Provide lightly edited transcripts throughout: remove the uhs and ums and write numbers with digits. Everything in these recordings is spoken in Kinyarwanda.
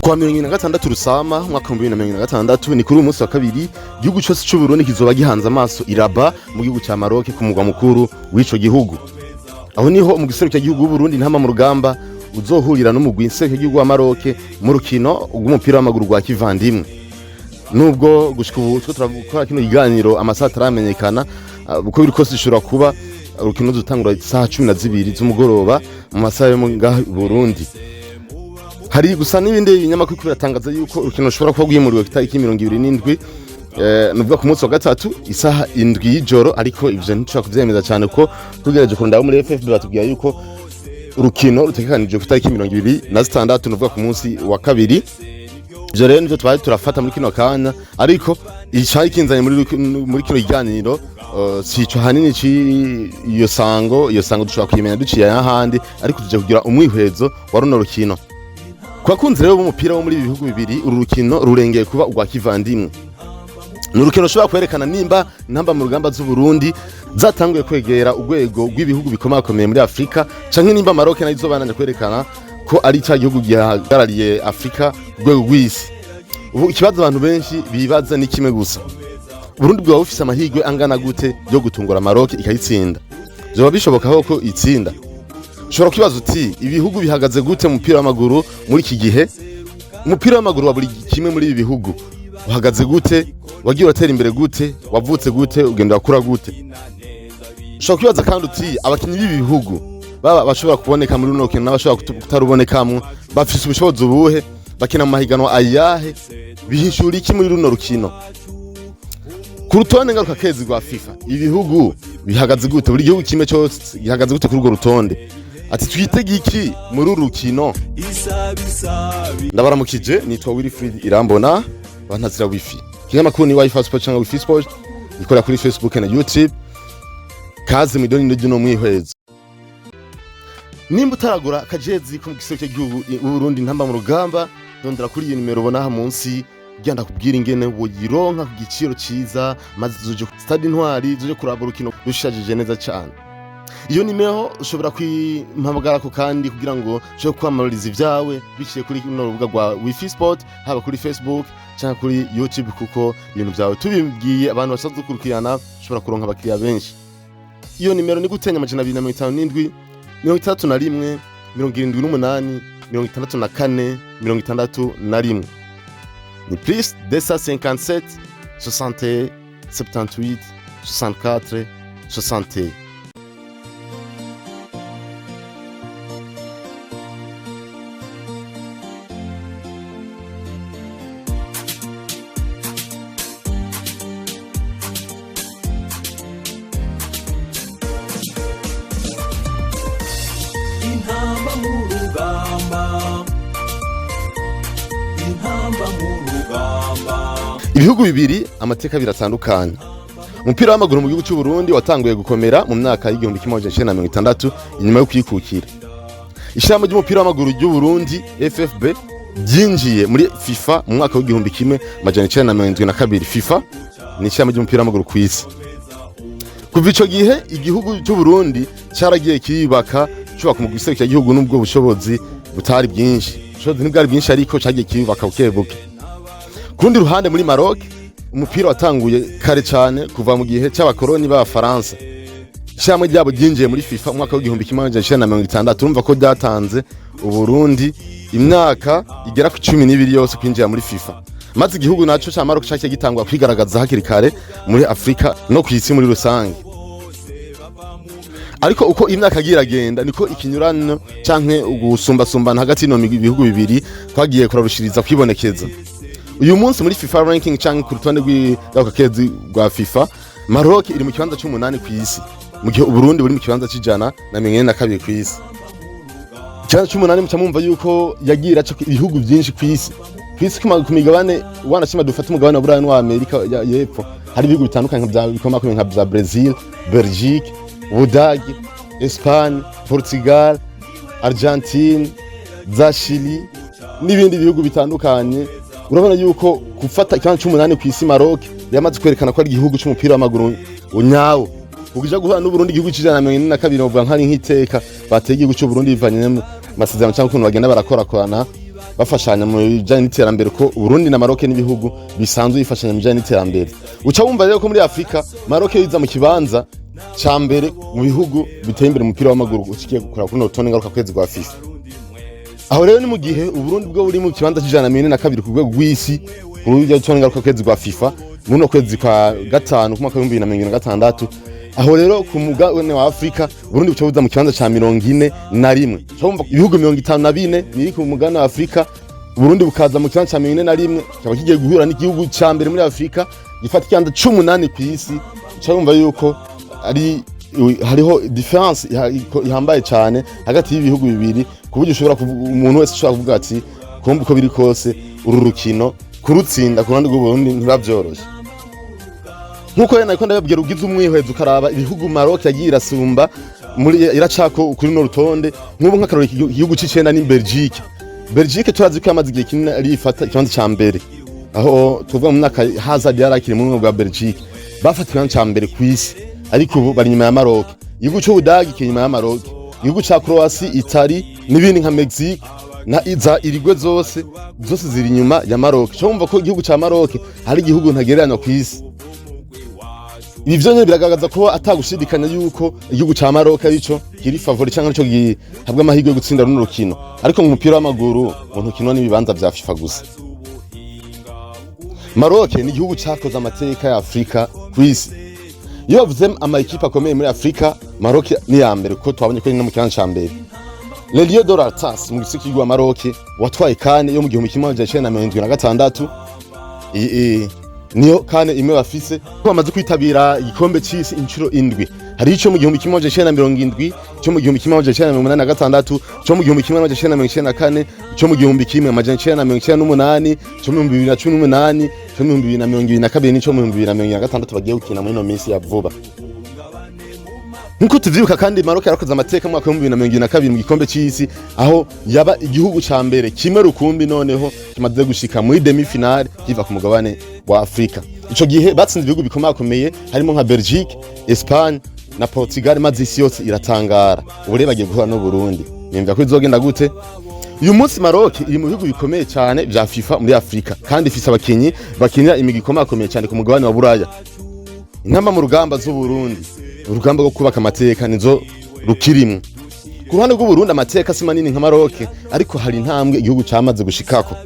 Kwa 2026 Rusama mwaka 2026 ni kuri umunsi wa kabiri gihugu cyose cy'u Burundi kizoba gihanze amaso Rabat mu gihugu cya Maroc ku mugwa mukuru w'ico gihugu. Aho niho mu giserukira gihugu u Burundi ntama mu Rugamba uzohurira no mu gwinserukira gihugu wa Maroc mu rukino rw'umupira w'amaguru rwa kivandimwe. Nubwo gushika ubu turakora kino iganiro amasaha taramenyekana uko biri kose ishura kuba urukino ruzotangura isaha 12 z'umugoroba mu masaha yo mu Burundi. Hari gusa n'ibindi binyamakuru biratangaza yuko urukino rushobora kuba rwimuriwe itariki 27 nuvuga ku munsi wa gatatu isaha 7 y'ijoro, ariko ivyo ntishobora kuvyemeza cyane ko tugereje kurunda muri FFB batubwiye yuko urukino rutegekanijwe ku itariki 26 nuvuga ku munsi wa kabiri. Ivyo rero nivyo twaje turafata muri kino kanya, ariko icari kinzanye muri kino iganiro sico hanini ci iyo sango dushobora kuyimenya duciye ahandi, ariko tuje kugira umwihwezo wa runo rukino. Kwa kunze rero umupira wo muri bihugu bibiri uru rukino rurengeye kuba urwa kivandimwe. Nurukino rushobora kwerekana nimba ntamba mu Rugamba z'u Burundi zatanguye kwegera urwego rw'ibihugu bikomakomeye muri Afrika, canke nimba Maroc nayo izobananye kwerekana ko ari cya gihugu gihagarariye Afrika urwego rw'isi. Ubu ikibazo abantu benshi bibaza ni kimwe gusa: Burundi bwa bufise amahirwe angana gute yo gutungura Maroc ikayitsinda? Byoba bishoboka ko itsinda? Ushobora kwibaza uti ibihugu bihagaze gute mu mupira w'amaguru muri iki gihe? Umupira w'amaguru wa buri kimwe muri ibi bihugu uhagaze gute? Wagiye uratera imbere gute? Wavutse gute? Ugenda ukura gute? Ushobora kwibaza kandi uti abakinyi b'ibi bihugu baba bashobora kuboneka muri runo rukino n'abashobora kutarubonekamo bafise ubushobozi ubuhe? Bakina mu mahiganwa ayahe? Bihishura iki muri runo rukino? Ku rutonde ngaruka kezi rwa FIFA ibihugu bihagaze gute? Buri gihugu kimwe cyose gihagaze gute kuri urwo rutonde? Ati twitege iki muri uru rukino? Ndabaramukije, nitwa Wilfried Irambona bantazira wifi. Kinyamakuru ni WFI Sport cyangwa WFI Sport ikorera kuri Facebook na YouTube. Kaze midoni ndino Umwihwezo. Nimba utaragura kajezi ku giserukira gihugu u Burundi ntamba mu Rugamba, ndondera kuri iyi nimero ubona ha munsi genda kubwira ingene woyironka ku giciro ciza, maze zuje stade Intwari zuje kuraba urukino rushajije neza cyane. Iyo nimero ushobora kwimpamagara ko kandi kugira ngo cyo kwamamariza ivyawe biciye kuri runo rubuga rwa WFI Sport, haba kuri Facebook cyangwa kuri YouTube, kuko ibintu vyawe tubibwiye abantu basanzwe kurukirana ushobora kuronka abakiriya benshi. Iyo nimero ni gutenya 257 31 78 64 61 ni plus 257 61 78 64 61. Ibihugu bibiri amateka biratandukanye. Umupira w'amaguru mu gihugu cy'u Burundi watanguye gukomera mu myaka y'igihumbi 1960 inyuma yo kwikukira. Ishamba ry'umupira w'amaguru ry'u Burundi FFB byinjiye muri FIFA mu mwaka w'igihumbi 1972. FIFA ni ishamba ry'umupira w'amaguru ku isi. Kuva ico gihe igihugu cy'u Burundi cyaragiye kiyubaka cyubaka mu giserukira gihugu n'ubwo bushobozi butari bwinshi. Ubushobozi ntibwari bwinshi, ariko cyagiye kiyubaka bukebuke. Kurundi ruhande muri Maroc umupira watanguye kare cyane kuva mu gihe cy'abakoloni b'Abafaransa. Ishyamba ryabo ryinjiye muri FIFA mu mwaka w'igihumbi 1960. Urumva ko byatanze u Burundi imyaka igera ku 12 yose kwinjira muri FIFA. Maze igihugu naco cya Maroc cyakiye gitangwa kwigaragaza hakiri kare muri Afrika no ku isi muri rusange. Ariko uko imyaka giragenda niko ikinyurano canke ugusumbasumbana hagati no ibihugu bibiri twagiye kurarushiriza kwibonekeza. Uyu munsi muri FIFA Ranking canke ku rutonde rw'akakezi rwa FIFA, Maroc iri mu kibanza c'8 ku isi, mu gihe u Burundi buri mu kibanza c'142 ku isi. Ikibanza c'8 mucamumva yuko yagira cyo ibihugu byinshi ku isi. Ku isi ku migabane wanashima dufata umugabane wa Burayi no Amerika y'epfo, hari ibihugu bitandukanye bikomakomeye nka bya Brazil, Belgique, Ubudagi, Espagne, Portugal, Argentine, za Chili n'ibindi bihugu bitandukanye. Urabona yuko gufata ikibanza c'8 ku isi Maroc yamaze kwerekana ko ari igihugu cy'umupira w'amaguru unyawo. Kugija guhana n'u Burundi igihugu c'142 bavuga nk'ari nk'iteka bateye igihugu cy'u Burundi bivanye masezerano cyangwa ukuntu bagenda barakorakorana bafashanya mu bijanye n'iterambere ko Burundi na Maroc n'ibihugu bisanzwe bifashanya mu bijanye n'iterambere. Uca wumva rero ko muri Afrika Maroc yiza mu kibanza ca mbere mu bihugu biteye imbere mu mupira w'amaguru ucikiye gukora kuri notone ngaruka kwezi gwa FIFA. Aho rero ni mu gihe Uburundi bwo buri mu kibanza c'142 ku rwego rw'isi urujya notone ngaruka kwezi gwa FIFA muno kwezi kwa gatanu ku mwaka wa 2026. Aho rero ku mugabane wa Afrika Burundi bucabuza mu kibanza ca 41. Cyumva ibihugu 54 biri ku mugabane wa Afrika, Burundi bukaza mu kibanza ca 41 cyaba kigiye guhura n'igihugu ca mbere muri Afrika gifata ikibanza 18 ku isi. Cyumva yuko ari hariho difference ihambaye cyane hagati y'ibihugu bibiri kuburyo ushobora umuntu wese ushobora kuvuga ati kumva uko biri kose uru rukino kurutsinda ku ruhande rw'Uburundi ntibavyoroshe. Nkuko yana ko ndababwira ugize umwihwezo ukaraba ibihugu Maroc yagiye irasumba muri iracako kuri no rutonde nk'ubu nk'akarori igihugu c'icenda ni Belgique. Belgique turazi ko yamaze igihe kinini ari ifata ikibanza ca mbere, aho tuvuga mu mwaka Hazard yarakiri mu mwaka wa Belgique bafata ikibanza ca mbere ku isi, ariko ubu bari nyuma ya Maroc. Igihugu c'Ubudagi kiri nyuma ya Maroc, igihugu ca Croatie, Italy n'ibindi nka Mexique na iza irigwe zose ziri nyuma ya Maroc. Cyumva ko igihugu ca Maroc hari igihugu ntagereranywa ku isi. Ibi vyonyene biragaragaza ko atagushidikanya yuko igihugu ca Maroc arico kiri favori cyangwa arico gihabwa amahirwe yo gutsinda runo rukino, ariko mu mupira w'amaguru umuntu kinwa n'ibibanza vya FIFA gusa. Maroc ni igihugu cakoze amateka ya Afrika ku isi. Iyo bavuze ama equipe akomeye muri Afrika, Maroc ni ya mbere ko twabonye ko ni no mu kibanza ca mbere. Le Lion de l'Artas mu gisiki gwa Maroc watwaye kane yo mu 1976 niyo kane imwe bafise ko bamaze kwitabira igikombe c'isi inshuro indwi. Hari ico mu 1970, ico mu 1986, ico mu 1994, ico mu 1998, ico mu 2018, ico mu 2022 n'ico mu 2026 bagiye gukina muri no minsi ya vuba. Nkuko tuvyibuka kandi Maroc yarakoze amateka mu mwaka wa 2022 mu gikombe c'isi, aho yaba igihugu ca mbere kimwe rukumbi noneho kimaze gushika muri demi finale kiva ku mugabane wa Afrika. Ico gihe batsinze ibihugu bikomakomeye harimo nka Belgique, Espagne na Portugal, maze isi yose iratangara. Ubu rero bagiye guhura no Burundi. Nimva ko izogenda gute? Uyu munsi Maroc iri mu bihugu bikomeye cyane vya FIFA muri Afrika, kandi ifise abakinyi bakinira imigi ikomakomeye cyane ku mugabane wa Buraya. Intama mu rugamba z'u Burundi, urugamba rwo kubaka amateka nizo rukirimwe. Ku ruhande rw'u Burundi amateka si manini nka Maroc, ariko hari intambwe igihugu cyamaze gushikako.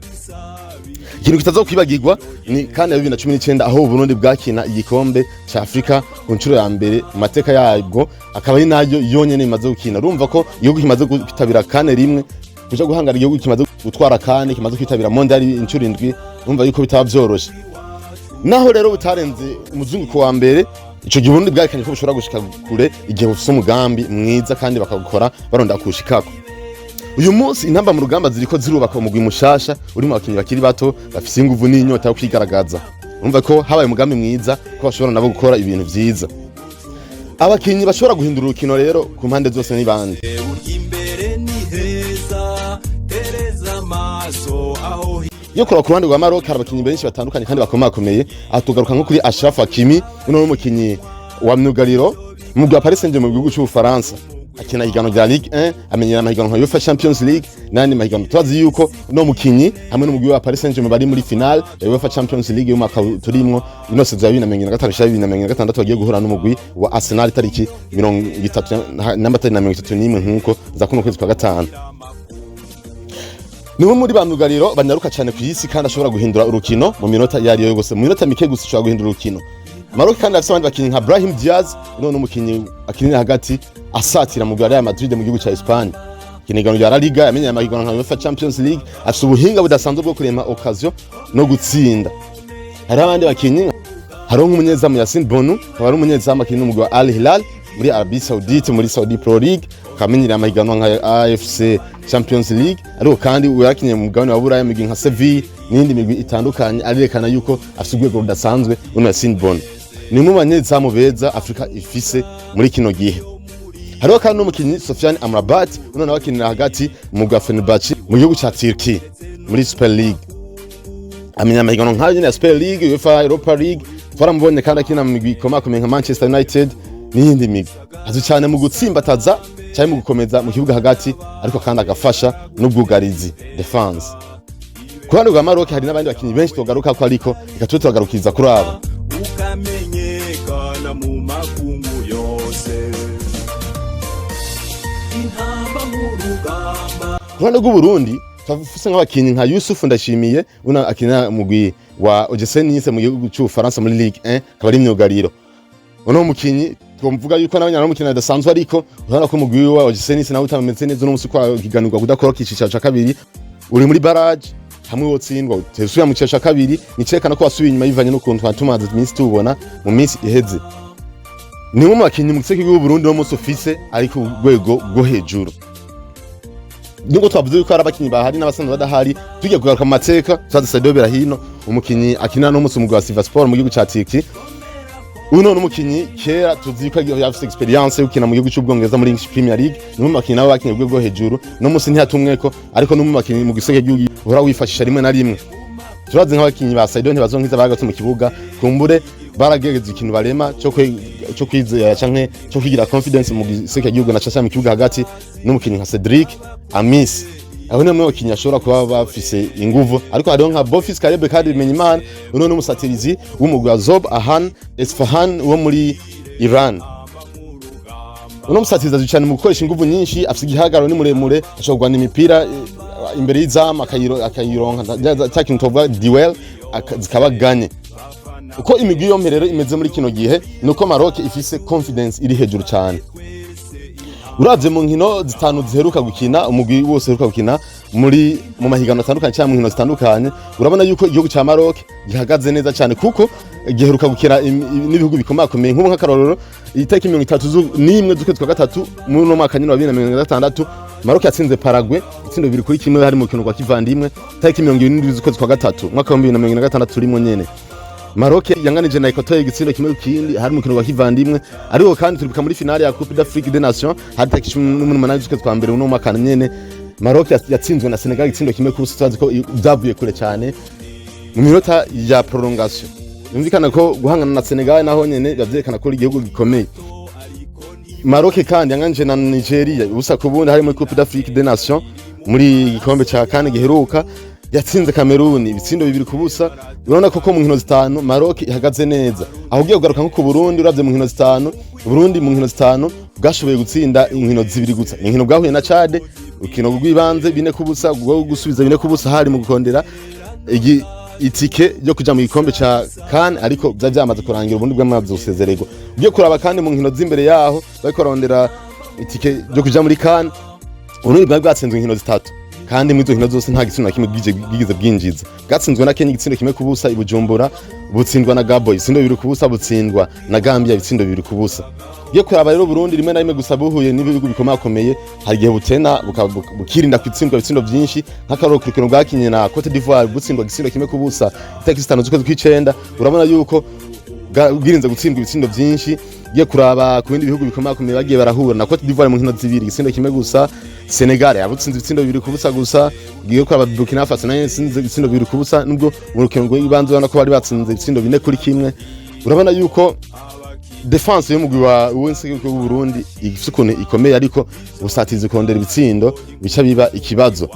Ikintu kitazokwibagirwa ni kandi 2019 aho Burundi bwakina igikombe ca Afrika ku nshuro ya mbere mu mateka yabwo, akaba ari nayo yonyene imaze gukina. Urumva ko igihugu kimaze kwitabira kane rimwe, kuja guhangara igihugu kimaze gutwara kane, kimaze kwitabira mondial inshuro indwi, urumva yuko bitaba vyoroshe. Naho rero butarenze umuzunguko wa mbere, ico gihe Burundi bwakanye ko bushobora gushika kure igihe bufise umugambi mwiza kandi bakagukora baronda kushikako. Uyu munsi intamba mu rugamba ziriko zirubaka umugwi mushasha uri mu bakinyi bakiri bato bafise inguvu n'inyota yo kwigaragaza. Urumva ko habaye umugambi mwiza ko bashobora nabo gukora ibintu vyiza. Abakinyi bashobora guhindura urukino rero ku mpande zose ni bande. Yo kora ku ruhande rwa Maroc hari abakinyi benshi batandukanye kandi bakomakomeye, atugaruka nko kuri Ashraf Hakimi uno n'umukinyi wa myugariro mu gwa Paris Saint-Germain mu gihugu c'Ubufaransa, akina higanwa rya Ligue 1, amenyera amahiganwa ya UEFA Champions League nani mahiganwa. Twazi yuko no mukinyi hamwe n'umugwi wa Paris Saint-Germain bari muri final ya UEFA Champions League y'umwaka turimwo inose za 2025-2026 bagiye guhura n'umugwi wa Arsenal tariki 30 nkuko za kuno kwezi kwa gatanu. Niwe muri bamyugariro banyaruka cyane ku isi kandi ashobora guhindura urukino mu minota yari yo gose, mu minota mike gusa ashobora guhindura urukino. Maroc kandi afite abandi bakinyi nka Brahim none umukinyi akinira hagati asatira mu Real Madrid mu gihugu ca Espagne. Kinigano ya La Liga yamenye amahiganwa nka UEFA Champions League, afite ubuhinga budasanzwe bwo kurema occasion no gutsinda. Hari abandi bakinyi, hari nk'umunyezamu Yassine Bonu, akaba ari umunyezamu akinira umugwi wa Al Hilal muri Arabie Saoudite muri Saudi Pro League, kamenyira amahiganwa nka AFC Champions League, ariko kandi uyakinye mu mugabane wa Buraya migi nka Sevilla n'indi migwi itandukanye, arerekana yuko afite urwego rudasanzwe uno Yassine Bonu. Ni mu banyezamu beza Afrika ifise muri kino gihe. Hariho kandi n'umukinyi Sofiane Amrabat uno nawe akinira hagati mu gwa Fenerbahce mu gihugu ca Turkey muri Super League. Amenya amahiganwa nka ya Super League, UEFA Europa League, twaramubonye kandi akina mu migwi ikomakomeye nka Manchester United n'iyindi migwi. Azi cyane mu gutsimbataza cyane mu gukomeza mu kibuga hagati, ariko kandi agafasha n'ubwugarizi defense. ku ruhande rwa Maroc hari n'abandi bakinyi benshi togaruka ko ariko reka tugarukiza kuri abo ukamenyekana mu makungu yose intamba mu rugamba. Ku ruhande rw'Uburundi tafuse nk'abakinyi nka Yusuf Ndashimiye una akina mugwi wa Ogesenise mu gihugu cy'u Faransa muri Ligue 1 kabari imyugariro. Uno mukinyi twumvuga yuko nabanyana n'umukino adasanzwe ariko urabona ko mugwi wa Ogesenise nawe utameze neza no musi kwa giganirwa kudakora kicicaro ca kabiri uri muri barrage hamwe wotsindwa utesuya mu cyaca kabiri nicekana ko wasubiye inyuma yivanye n'ukuntu twatumaze iminsi tubona mu minsi iheze. Ni mu bakinyi mu giseke cy'u Burundi no musi office ariko urwego rwo hejuru. Nubwo twavuze yuko ari abakinyi bahari n'abasanzwe badahari tugiye kugaruka mu mateka tuzadusabira hino umukinyi akina no musi umugwi wa FIFA Sport mu gihugu ca Turkey. Uno n'umukinyi kera tuzi ko yafise experience ukina mu gihugu cy'Ubwongereza muri English Premier League no mu bakinyi nabo bakinyi rwo hejuru no musi ntiyatumweko ariko no mu bakinyi mu giseke cy'u uhora wifashisha rimwe na rimwe. Turazi nk'abakinyi ba Saido ntibazonkiza bagatse mu kibuga kumbure baragegeza ikintu barema cyo kwizera canke cyo kugira confidence mu giseke cy'igihugu na cyasa mu kibuga hagati n'umukinyi nka Cedric Amis. Aho nemwe bakinyi ashobora kuba bafise inguvu ariko hariho nka Bonfils-Caleb kandi bimenye Imana uno n'umusatirizi w'umugwi wa Zob Ahan Esfahan wo muri Iran. Uno musatirizi cyane mu gukoresha inguvu nyinshi afise igihagararo ni muremure ashobora kugwana imipira imbere y'izama akayironka takintu tovuga duel zikabaganye. Uko imigwi yompe rero imeze muri kino gihe nuko Maroc ifise confidence iri hejuru cyane. Uravye mu nkino zitanu ziheruka gukina umugwi wose uheruka gukina mu mahigano atandukanye cyangwa mu nkino zitandukanye urabona yuko igihugu ca Maroc gihagaze neza cyane kuko giheruka gukina n'ibihugu bikomakomeye nk'ubu nk'akarorero itariki 31 z'ukwezi kwa gatatu mu no mwaka nyine wa 2026 Maroc yatsinze Paraguay itsindo bibiri kuri kimwe hari mu rukino rwa kivandimwe itariki 27 z'ukwezi kwa gatatu mwaka wa 2026 turimo nyene. Maroc yanganije na Equateur igitsindo kimwe kindi hari mu rukino rwa kivandimwe ariko kandi turibika muri finale ya Coupe d'Afrique des Nations hari tariki 18 z'ukwezi kwa mbere no mwaka nyene Maroc yatsinzwe na Senegal igitsindo kimwe kuri tutazi ko byavuye kure cyane mu minota ya prolongation. Yumvikana ko guhangana na Senegal naho nyene bavyerekana ko igihugu gikomeye. Maroc kandi yanganije na Nigeria ubusa ku bundi hari muri Coupe d'Afrique des Nations muri gikombe ca kandi giheruka yatsinze Cameroon ibitsindo bibiri kubusa. Urabona ko mu nkino zitanu Maroc ihagaze neza. Aho ugiye kugaruka nko ku Burundi uravye mu nkino zitanu Burundi mu nkino zitanu bwashoboye gutsinda inkino zibiri gutsa. Inkino bwahuye na Chad ukino rw'ibanze 4 kubusa gwo gusubiza 4 kubusa hari mu gukondera itike yo kuja mu gikombe ca CAN ariko byamaze kurangira ubundi bw'amazi usezerego. Ugiye kuraba kandi mu nkino z'imbere yaho bariko rondera itike yo kuja muri CAN Urundi bwatsinzwe inkino zitatu kandi mu izo nkino zose nta gitsina kimwe gigize bwinjiza. Bwatsinzwe na Kenya igitsindo kimwe kubusa ibujumbura butsindwa na Gabo igitsindo bibiri kubusa butsindwa na Gambia igitsindo bibiri kubusa. Iyo kuraba rero Burundi rimwe na rimwe gusa buhuye n'ibihugu bikomakomeye hari gihe butena bukirinda kwitsindwa ibitsindo byinshi nk'akaroro kurikino bwakinye na Cote d'Ivoire butsindwa igitsindo kimwe kubusa itariki 5 z'ukwezi kw'icenda. Urabona yuko bwirinze gutsindwa ibitsindo byinshi. Iyo kuraba ku bindi bihugu bikomakomeye bagiye barahura na Cote d'Ivoire mu nkino zibiri igitsindo kimwe gusa. Senegal yabutsinze ibitsindo bibiri kubusa gusa. Iyo kuraba Burkina Faso nayo yatsinze ibitsindo bibiri kubusa nubwo mu rukino rw'ibanze ubona ko bari batsinze ibitsindo 4 kuri kimwe. Urabona yuko defense y'umugwi wa w'insigiko w'u Burundi ifite ukuntu ikomeye ariko ubusatizi kondera ibitsindo bica biba ikibazo.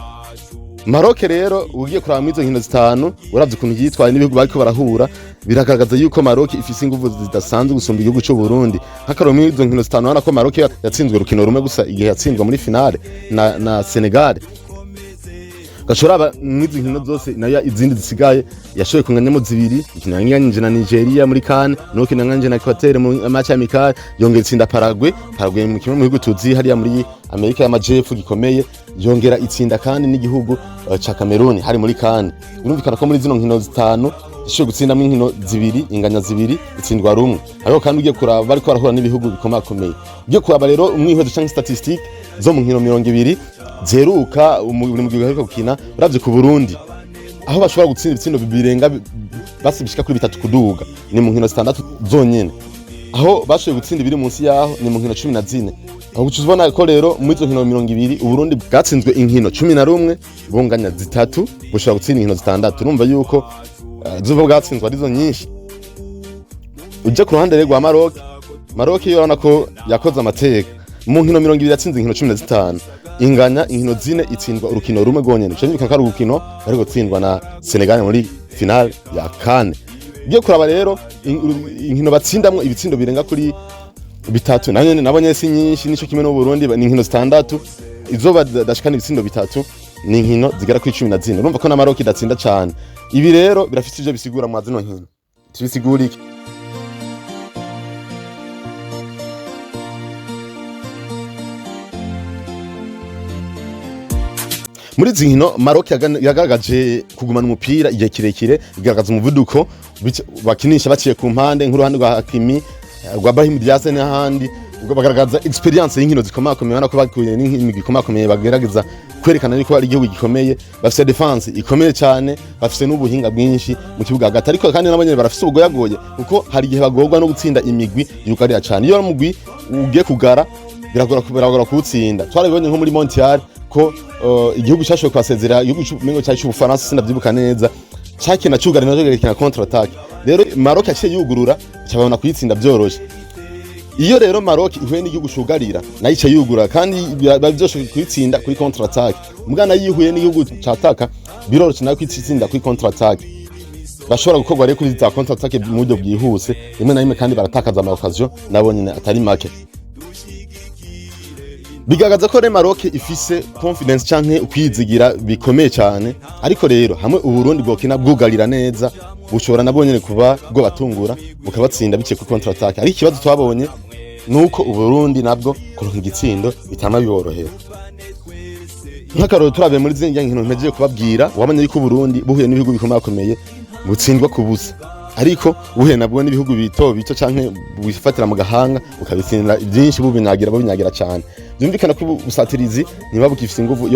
Maroc rero ugiye kuraba mu izo nkino zitanu uravye ukuntu yitwaye n'ibihugu bariko barahura biragaragaza yuko Maroc ifise inguvu zidasanzwe gusumba igihugu cy'u Burundi. Nk'akaroro mu izo nkino zitanu hana ko Maroc yatsinzwe urukino rumwe gusa igihe yatsindwa muri finale na Senegal. Gashoraba mwizi nkino zose nayo izindi zisigaye yashoye kunganyamo zibiri ikinanganye na Nigeria muri CAN no kinanganye na Equateur mu match amical yongera itsinda Paraguay mu kimwe mu bihugu tuzi hariya muri Amerika y'Amajepfo gikomeye yongera itsinda kandi n'igihugu ca Cameroon hari muri CAN. Urumvikana ko muri zino nkino zitanu ishoye gutsinda mu nkino zibiri inganya zibiri itsindwa rumwe ariko kandi ugiye kuraba bariko barahura n'ibihugu bikomakomeye. Ugiye kuraba rero umwihwezo cyangwa statistique zo mu nkino 200 zeruka muri mu gihugu gukina uravye ku Burundi aho bashobora gutsinda ibitsindo birenga basibishika kuri 3 kuduga ni mu nkino 6 zonyene. Aho bashoboye gutsinda ibiri munsi yaho ni mu nkino 14. Aho ucuzibona ko rero mu izo nkino 200 Uburundi bwatsinzwe inkino 11 bunganya zitatu bushobora gutsinda inkino 6. Urumva yuko zuba bwatsinzwe arizo nyinshi. Uje ku ruhande rwa Maroc yo urabona ko yakoze amateka mu nkino 200 yatsinze inkino 15 inganya inkino zine itsindwa urukino rumwe gonyene cyo nyuka urukino bari gutsindwa na Senegal muri final ya CAN. Giye kuraba rero inkino batsindamwe ibitsindo birenga kuri bitatu nabonye si nyinshi nico kimwe no Burundi ni inkino zitandatu izo badashikana ibitsindo bitatu ni inkino zigera kuri 14 urumva ko na Maroc idatsinda cyane. Ibi rero birafite ivyo bisigura mu azino nkino tubisigura iki muri zinkino Maroc yagaragaje kugumana umupira igihe kirekire igaragaza umuvuduko bakinisha baciye ku mpande nk'uruhande rwa Hakimi rwa Brahim n'ahandi bagaragaza experience y'inkino zikomakomeye bana ko bakuye n'imigi ikomakomeye bagerageza kwerekana yuko ari igihugu gikomeye bafite defense ikomeye cyane bafite n'ubuhinga bwinshi mu kibuga hagati ariko kandi nabonye barafite ubugoyagoye kuko hari igihe bagorwa no gutsinda imigwi yuko ari cyane iyo mugwi ugiye kugara biragora kuwutsinda twarabibonye nko muri Montreal ko igihugu cyashoboye kwasezera igihugu cy'umengo cy'Ubufaransa sinavyibuka neza cyakina cyugara nazo gakina contre attaque rero Maroc yaciye yugurura cyabona kuyitsinda byoroshe. Iyo rero Maroc ihuye n'igihugu cyugarira nayice yugura kandi bavyoshoboye kuyitsinda kuri contre attaque mugana yihuye n'igihugu cyataka biroroshe nayo kwitsinda kuri contre attaque bashobora gukorwa rero kuri za contre attaque mu buryo bwihuse rimwe na rimwe kandi baratakaza ama occasion nabonye atari make. Bigaragaza ko Maroc ifise confidence canke ukwizigira bikomeye cyane ariko rero hamwe Uburundi bwokina bwugarira neza bushobora nabonye kuba bwo batungura bukabatsinda biciye ku contre attaque ari ikibazo twabonye nuko Uburundi nabwo kuronka igitsindo bitama biborohera. Nk'akaroro turabe muri zinjya nkino ntegeje kubabwira wamenye yuko Uburundi buhuye n'ibihugu bikomakomeye butsindwa ku busa ariko buhuye nabwo n'ibihugu bito canke bifatira mu gahanga ukabitsindira byinshi babinyagira cyane byumvikana ko busatirizi niba bukifise inguvu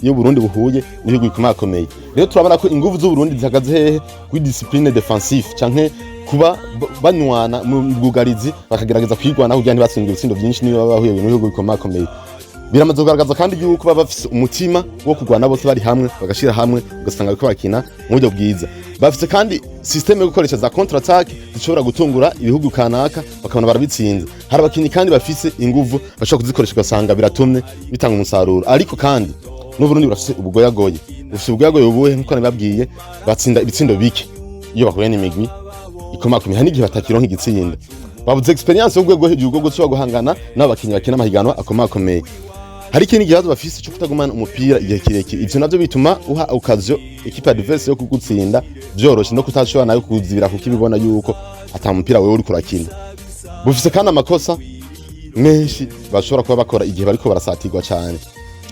yo Burundi buhuye n'ibihugu bikomakomeye. Rero turabona ko inguvu z'u Burundi zihagaze hehe kuri discipline defensive canke kuba banwana mu bwugarizi bakagerageza kwigwana kugira ntibatsindwe ibitsindo byinshi niba bahuye n'ibihugu bikomakomeye. Biramaze kugaragaza kandi yuko baba bafise umutima wo kugwana bose bari hamwe bagashira hamwe ugasanga ko bakina mu buryo bwiza. Bafise kandi systeme yo gukoresha za contre attaque zishobora gutungura ibihugu kanaka bakabona barabitsinze. Hari abakinyi kandi bafise inguvu bashobora kuzikoresha ugasanga biratumye bitanga umusaruro ariko kandi no Burundi burafise ubugoyagoye ubuhe nkuko nababwiye batsinda ibitsindo bike iyo bahuye n'imigwi ikomakomeye hani gihe batakironka igitsinda babuze experience yo rwego hejuru rwo gushobora guhangana n'abakinyi bakina amahiganwa akomakomeye. Hari ikindi gihazo bafise cyo kutagumana umupira igihe kirekire ivyo navyo bituma uha occasion equipe adverse yo kugutsinda byoroshe no kutashobora nayo kuzibira kuko ibibona yuko atamupira wewe uri kurakina. Bufise kandi amakosa menshi bashobora kuba bakora igihe bariko barasatirwa cyane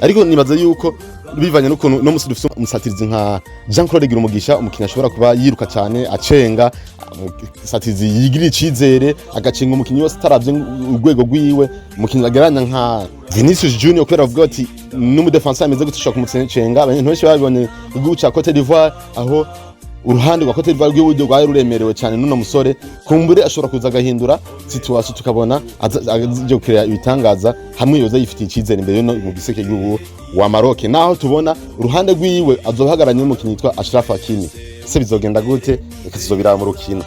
ariko nibaza yuko bivanye n'ukuntu no musi dufise umusatirizi nka Jean-Claude Girumugisha umukinya ashobora kuba yiruka cyane acenga umusatirizi yigira icizere agacenga umukinyi wose taravye urwego rwiwe umukinyi ageranya nka Vinicius Junior kwera avuga ati n'umu defenseur ameze gutusha kumutsenga abantu benshi babibonye igihugu cya Cote d'Ivoire aho uruhande rwa Cote d'Ivoire rw'uburyo rwari ruremerewe cyane n'uno musore kumbure ashobora kuza agahindura situation tukabona aje gukira ibitangaza hamwe yoza yifitiye icizere imbere no mu giseke cy'ubu wa Maroc naho tubona uruhande rwiwe azohagaranye n'umukinyi yitwa Ashraf Hakimi se bizogenda gute ikazobira mu rukino.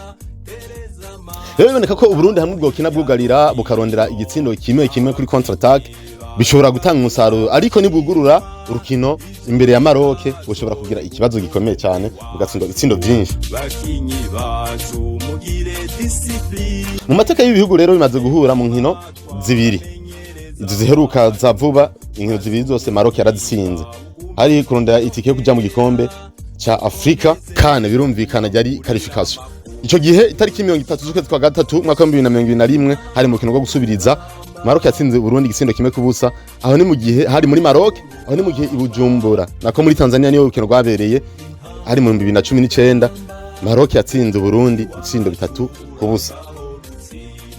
Rero biboneka ko Uburundi hamwe bwokina bwugarira bukarondera igitsindo kimwe kuri contre attaque bishobora gutanga umusaruro ariko nibugurura urukino imbere ya Maroc bushobora kugira ikibazo gikomeye cyane bugatsindwa itsindo byinshi. Mu mateka y'ibihugu rero bimaze guhura mu nkino zibiri ziheruka za vuba inkino zibiri zose Maroc yarazitsinze ari kurondera itike yo kuja mu gikombe cha Afrika CAN birumvikana yari qualification. Ico gihe itariki 30 z'ukwezi kwa gatatu mwaka 2021 hari mu kino rwo gusubiriza Maroc yatsinze Burundi igitsindo kimwe kubusa aho ni mu gihe hari muri Maroc aho ni mu gihe ibujumbura nako muri Tanzania niyo rukino rwabereye hari mu 2019 Maroc yatsinze Burundi igitsindo 3 kubusa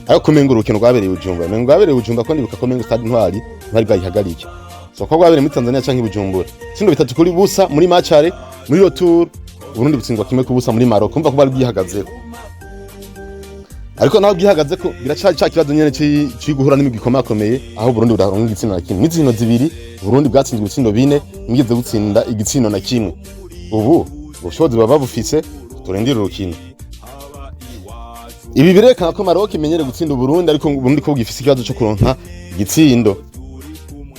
aho kumenga urukino rwabereye ibujumbura ko ndibuka komenga stade ntwari bwayihagarike so ko rwabereye muri Tanzania canke ibujumbura igitsindo 3 kuri busa muri matchare muri retour Burundi butsindwa kimwe kubusa muri Maroc kumva ko bari bwihagazeho ariko naho bwihagaze ko biraca kibazo nyene cyo guhura n'imigwi ikomakomeye aho Burundi buraronka igitsina na kimwe n'izino zibiri Burundi bwatsinzwe ibitsindo 4 ngize gutsinda igitsina na kimwe ubu ubushobozi baba bufise turendira urukino. Ibi birekana ko Maroc imenyere gutsinda Burundi ariko Burundi ko gifise ikibazo cyo kuronka igitsindo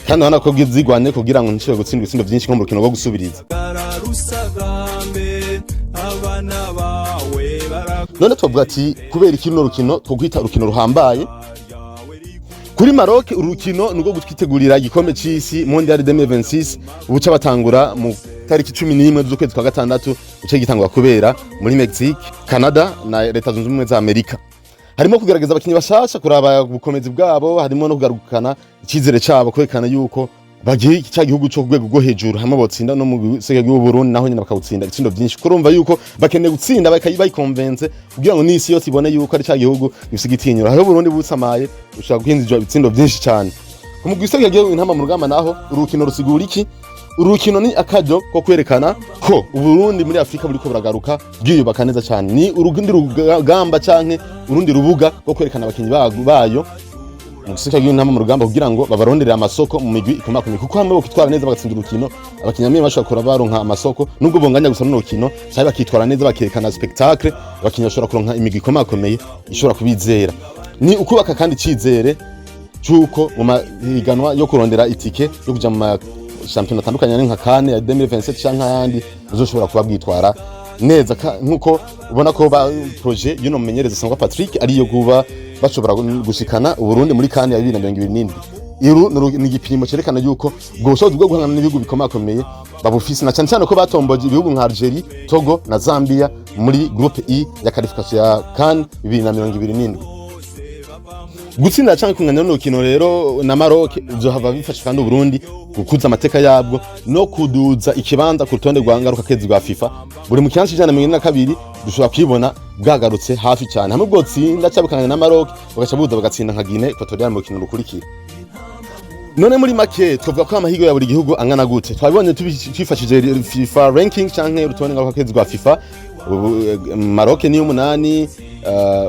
kandi hana ko bwizigwane kugira ngo nshobore gutsinda ibitsindo byinshi nko mu rukino rwo gusubiriza. None twavuga ati kubera ikino rukino twogwita urukino ruhambaye kuri Maroc. Urukino nugo gutwitegurira igikombe cy'isi Mondial 2026 ubuca batangura mu tariki 11 z'ukwezi kwa gatandatu uce gitangwa kubera muri Mexique, Canada na Leta Zunze Ubumwe za Amerika. Harimo kugaragaza abakinyi bashasha kuraba ubukomezi bwabo, harimo no kugarukana ikizere cyabo kwerekana yuko bagiye cya gihugu cyo kugwego go hejuru hamwe botsinda no mu sege y'Uburundi naho nyine bakawutsinda itsindo byinshi. Kurumva yuko bakeneye gutsinda bayikonvenze kugira ngo nisi yose ibone yuko ari cya gihugu gifise igitinyiro. Hariho Burundi butsamaye ushaka guhinzijwa ibitsindo byinshi cyane. Ku gisege gihugu intamba mu Rugamba naho urukino rusigura iki? Urukino ni akajo ko kwerekana ko Uburundi muri Afrika buriko buragaruka bwiyubaka neza cyane. Ni urundi rugamba canke urundi rubuga ko kwerekana abakinyi bayo mu gisata y'intamba mu Rugamba kugira ngo babaronderera amasoko mu migwi ikomakomeye, kuko hamwe bakitwara neza bagatsinda urukino abakinnyi bamwe bashobora kura baronka amasoko nubwo bonganya gusa n'urukino cyane bakitwara neza bakerekana spectacle abakinnyi bashobora kuronka imigwi ikomakomeye ishobora kubizera. Ni ukubaka kandi cizere cyuko mu mahiganwa yo kurondera itike yo kuja mu champion atandukanye nka Kane ya 2027 canka yandi uzoshobora kuba bwitwara neza nkuko ubona ko ba projet y'uno mumenyereza sangwa Patrick ari yo kuba bashobora gushikana Uburundi muri Kane ya 2027. Iru ni igipimo cerekana yuko ubwo bushobozi bwo guhangana n'ibihugu bikomakomeye babufise, na cyane cyane ko batomboje ibihugu nka Algeria, Togo na Zambia muri groupe E ya qualification ya Kane 2027. Gutsinda cyangwa kunganya n'urukino rero na Maroc uzohava bifasha kandi Uburundi gukuza amateka yabwo no kuduza ikibanza ku rutonde rwa ngaruka kezi rwa FIFA. Buri mu kibanza cy'ijana 122 dushobora kwibona bwagarutse hafi cyane hamwe bwotsinda cyabukangana na Maroc bagaca buza bagatsinda nka Guinea Equatorial mu rukino rukurikira. None muri make twavuga ko amahirwe ya buri gihugu angana gute? Twabonye twifashije FIFA Ranking canke urutonde ngaruka kezi rwa FIFA. Maroc ni 8,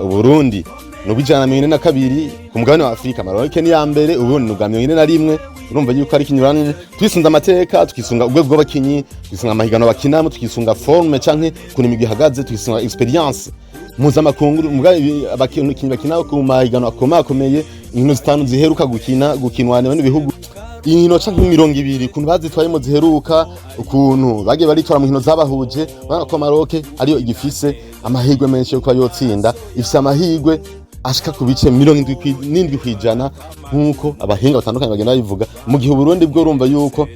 Uburundi n'ubijana 42 ku mugabane wa Afrika. Maroc ni ya mbere, Uburundi n'ubwa 41. Urumva yuko ari kinyuranye, twisunza amateka, tukisunga ubwego bw'abakinyi, tukisunga amahigano bakinamo, tukisunga forme canke kuni imigwi ihagaze, tukisunga experience mpuzamakungu abakinyi bakina ku mahigano akomakomeye. Inkino zitanu ziheruka gukinwa n'ibihugu, inkino canke 200 kuntu bazitwayemo ziheruka, ukuntu bagiye baritwara mu nkino zabahuje. Bana ko Maroc ariyo igifise amahirwe menshi yo kuba yotsinda, ifise amahirwe ashika ku bice 77% nkuko abahinga batandukanye bagenda bivuga, mu gihe Uburundi bwo urumva yuko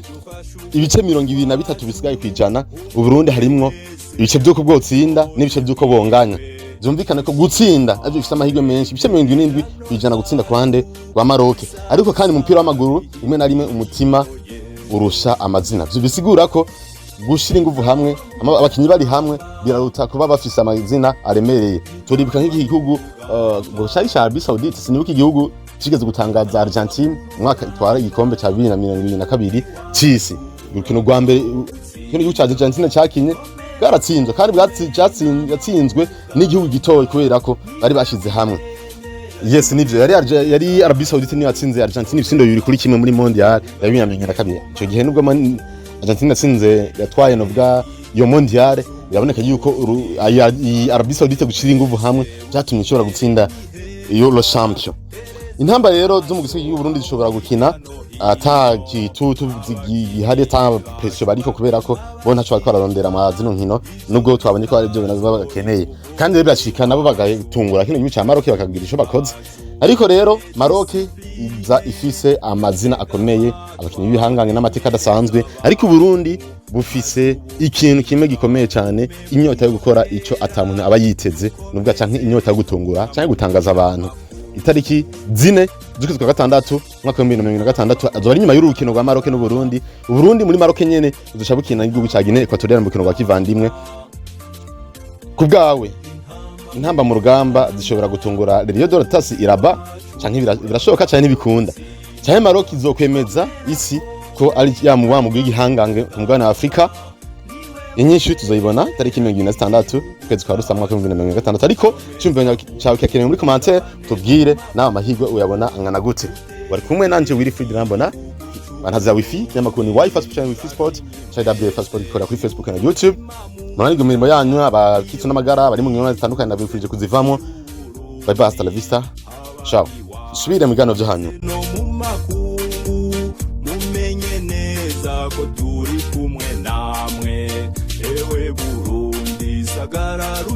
ibice 23 bisigaye kwijana. Uburundi harimwo ibice by'uko bwotsinda n'ibice by'uko bonganya. Zumvikana ko gutsinda avyo bifite amahirwe menshi, ibice 77% gutsinda ku ruhande rwa Maroc. Ariko kandi mu mupira w'amaguru rimwe na rimwe umutima urusha amazina, byo bisigura ko gushira inguvu hamwe abakinyi bari hamwe biraruta kuba bafise amazina aremereye. Turibuka nk'igihugu Arabie Saoudite, sinibuka igihugu kigeze gutangaza Argentine umwaka itwara igikombe ca 2022 c'isi. Urukino rwa mbere igihugu ca Argentine cyakinye bwaratsinzwe kandi yatsinzwe n'igihugu gitoyi kubera ko bari bashize hamwe. Yes, nivyo yari Arabie Saoudite niyo yatsinze Argentine ibitsindo 2 kuri kimwe muri Mondial ya 2022. Ico gihe nubwo Argentine yatsinze yatwaye novuga iyo Mondial, biraboneka yuko Arabie Saoudite gushira inguvu hamwe byatumye ishobora gutsinda iyo lo champion. Intamba rero zo mu gisigi y'Uburundi zishobora gukina atakitutu gihari ta pressure bariko kubera ko bo ntaco bariko bararondera amazino nkino, nubwo twabonye ko ari byo binazo bakeneye kandi rero bashika nabo bagatungura kino gihugu ca Maroc bakagira ico bakoze. Ariko rero Maroc iza ifise amazina akomeye, abakinyi bihanganye n'amateka adasanzwe, ariko Uburundi bufise ikintu kimwe gikomeye cyane, inyota yo gukora ico atamuntu aba yiteze, nubwo canke inyota yo gutungura canke gutangaza abantu. Itariki 4 z'ukwezi kwa gatandatu mwaka wa 2026 azori nyuma y'urukino rwa Maroc n'Uburundi. Uburundi muri Maroc nyene uzoshabukina n'igihugu ca Guinea Equatorial mu rukino rwa kivandimwe. Kubgawe intamba mu Rugamba zishobora gutungura Rio de Tasi iraba canke birashoboka cyane bikunda cyane. Maroc izokwemeza isi ko ari yamuwa mu gihangange ku mugabane wa Afrika. Inyinshi tuzoyibona tariki 26 kwezi kwa Rusama mwaka 2026. Ariko cyumvanya cyawe cyakeneye muri commentaire tubwire nawe amahirwe uyabona angana gute. Wari kumwe nanje Wilfried Rambona banhaza wifi nyamakuru ni WFI Sport cha WFI Sport ikora kuri Facebook na YouTube. Mwananirwe imirimo yanyu abakitso n'amagara bari mu nkino zitandukanye nabifurije kuzivamo. Bye bye, hasta la vista, ciao. Subire mu gano byo hanyu.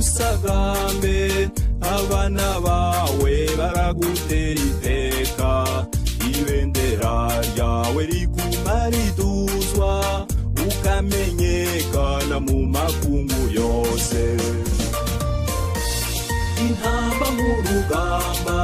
usagambe abana bawe baragutera iteka ibendera ryawe riguma riduzwa ukamenyekana mu makungu yose intamba mu rugamba